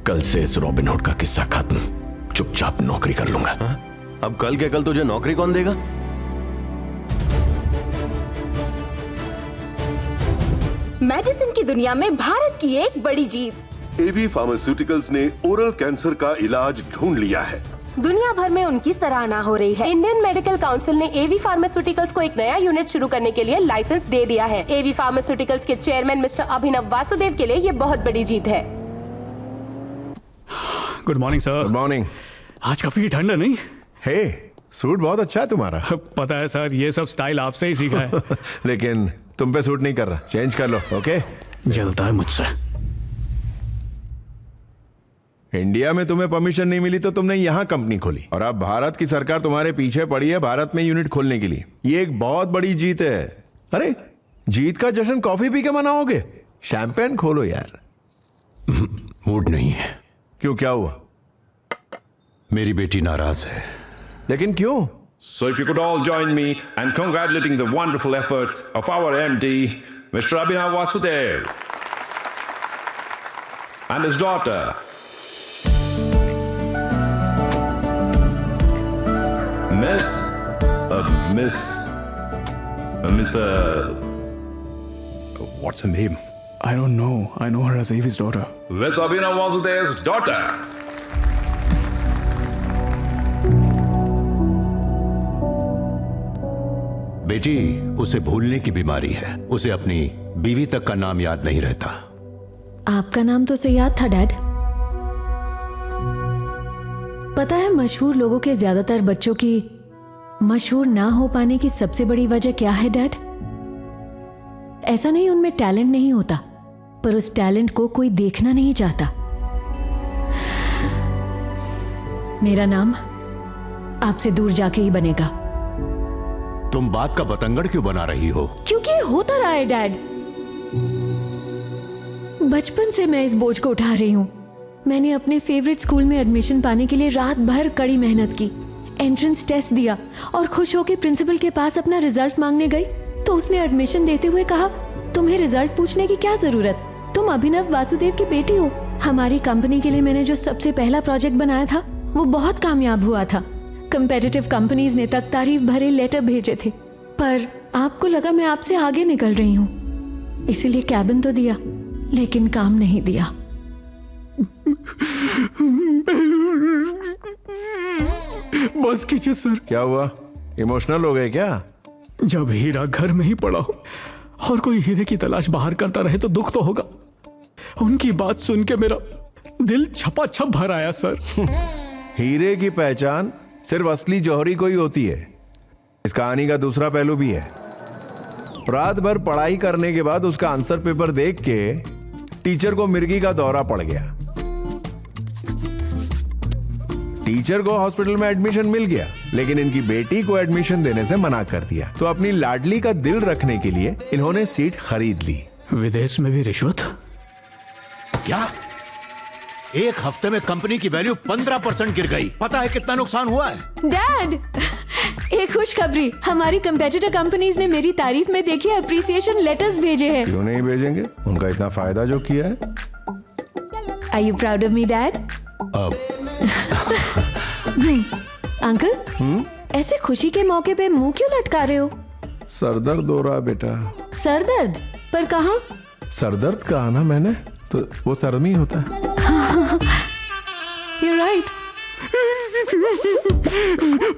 कल से इस रॉबिनहुड का किस्सा खत्म। चुपचाप नौकरी कर लूंगा। अब कल के कल तुझे नौकरी कौन देगा? मेडिसिन की दुनिया में भारत की एक बड़ी जीत। एवी फार्मास्यूटिकल्स ने ओरल कैंसर का इलाज ढूंढ लिया है। दुनिया भर में उनकी सराहना हो रही है। इंडियन मेडिकल काउंसिल ने एवी फार्मास्यूटिकल्स को एक नया यूनिट शुरू करने के लिए लाइसेंस दे दिया है। एवी फार्मास्यूटिकल्स के चेयरमैन मिस्टर अभिनव वासुदेव के लिए ये बहुत बड़ी जीत है। Good morning sir. Good morning. आज काफी ठंड है नहीं? हे, सूट बहुत अच्छा है तुम्हारा। पता है सर, ये सब स्टाइल आपसे ही सीखा है। लेकिन तुम पे सूट नहीं कर रहा, चेंज कर लो। ओके? जलता है मुझसे। इंडिया में तुम्हें परमिशन नहीं मिली तो तुमने यहाँ कंपनी खोली और अब भारत की सरकार तुम्हारे पीछे पड़ी है भारत में यूनिट खोलने के लिए। ये एक बहुत बड़ी जीत है। अरे जीत का जश्न कॉफी पी के मनाओगे? शैंपेन खोलो यार। मूड नहीं है। क्यों, क्या हुआ? मेरी बेटी नाराज है। लेकिन क्यों? So if you could all join me in congratulating the wonderful efforts of our MD, Mr. Abhinav Vasudev, and his daughter. What's her name? I don't know. I know her as Avi's daughter. Miss Abhinav Vasudev's daughter. बेटी, उसे भूलने की बीमारी है। उसे अपनी बीवी तक का नाम याद नहीं रहता। आपका नाम तो उसे याद था डैड। पता है मशहूर लोगों के ज्यादातर बच्चों की मशहूर ना हो पाने की सबसे बड़ी वजह क्या है डैड? ऐसा नहीं उनमें टैलेंट नहीं होता, पर उस टैलेंट को कोई देखना नहीं चाहता। मेरा नाम आपसे दूर जाके ही बनेगा। तुम बात का बतंगड़ क्यों बना रही हो? क्योंकि होता रहा है डैड। बचपन से मैं इस बोझ को उठा रही हूं। मैंने अपने फेवरेट स्कूल में एडमिशन पाने के लिए रात भर कड़ी मेहनत की, एंट्रेंस टेस्ट दिया और खुश होकर प्रिंसिपल के पास अपना रिजल्ट मांगने गई तो उसने एडमिशन देते हुए कहा, तुम्हें रिजल्ट पूछने की क्या जरूरत, तुम अभिनव वासुदेव की बेटी हो। हमारी कंपनी के लिए मैंने जो सबसे पहला प्रोजेक्ट बनाया था वो बहुत कामयाब हुआ था। कंपेटिटिव कंपनीज ने तक तारीफ भरे लेटर भेजे थे, पर आपको लगा मैं आपसे आगे निकल रही हूँ, इसीलिए कैबिन तो दिया लेकिन काम नहीं दिया। बस कीजिए सर। क्या हुआ? इमोशनल हो गए क्या? जब हीरा घर में ही पड़ा हो और कोई हीरे की तलाश बाहर करता रहे तो दुख तो होगा। उनकी बात सुन के मेरा दिल छपाछप भर आया सर। हीरे की पहचान सिर्फ असली जौहरी को ही होती है। इस कहानी का दूसरा पहलू भी है। रात भर पढ़ाई करने के बाद उसका आंसर पेपर देख के टीचर को मिर्गी का दौरा पड़ गया। टीचर को हॉस्पिटल में एडमिशन मिल गया, लेकिन इनकी बेटी को एडमिशन देने से मना कर दिया। तो अपनी लाडली का दिल रखने के लिए इन्होंने सीट खरीद ली। विदेश में भी रिश्वत? क्या? एक हफ्ते में कंपनी की वैल्यू 15% गिर गई। पता है कितना नुकसान हुआ है? डैड, एक खुशखबरी, हमारी कंपेटिटर कंपनीज ने मेरी तारीफ में देखिए अप्रिसिएशन लेटर्स भेजे हैं। क्यों नहीं भेजेंगे? उनका इतना फायदा जो किया है। Are you proud of me, Dad? Uncle, ऐसे खुशी के मौके पे मुंह क्यों लटका रहे हो? सरदर्द हो रहा बेटा। सर दर्द? पर कहाँ? सरदर्द कहा ना मैंने, तो वो सर में ही होता है। You're right.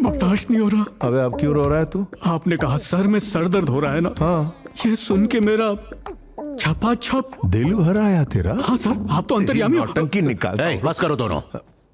बर्दाश्त नहीं हो रहा। अबे अब क्यों रो रहा है तू? आपने कहा सर में सर दर्द हो रहा है ना? हाँ। ये सुन के मेरा छपाछप दिल भर आया तेरा? हाँ सर, आप तो अंतर्यामी हो। नौटंकी निकाल। बस करो दोनों।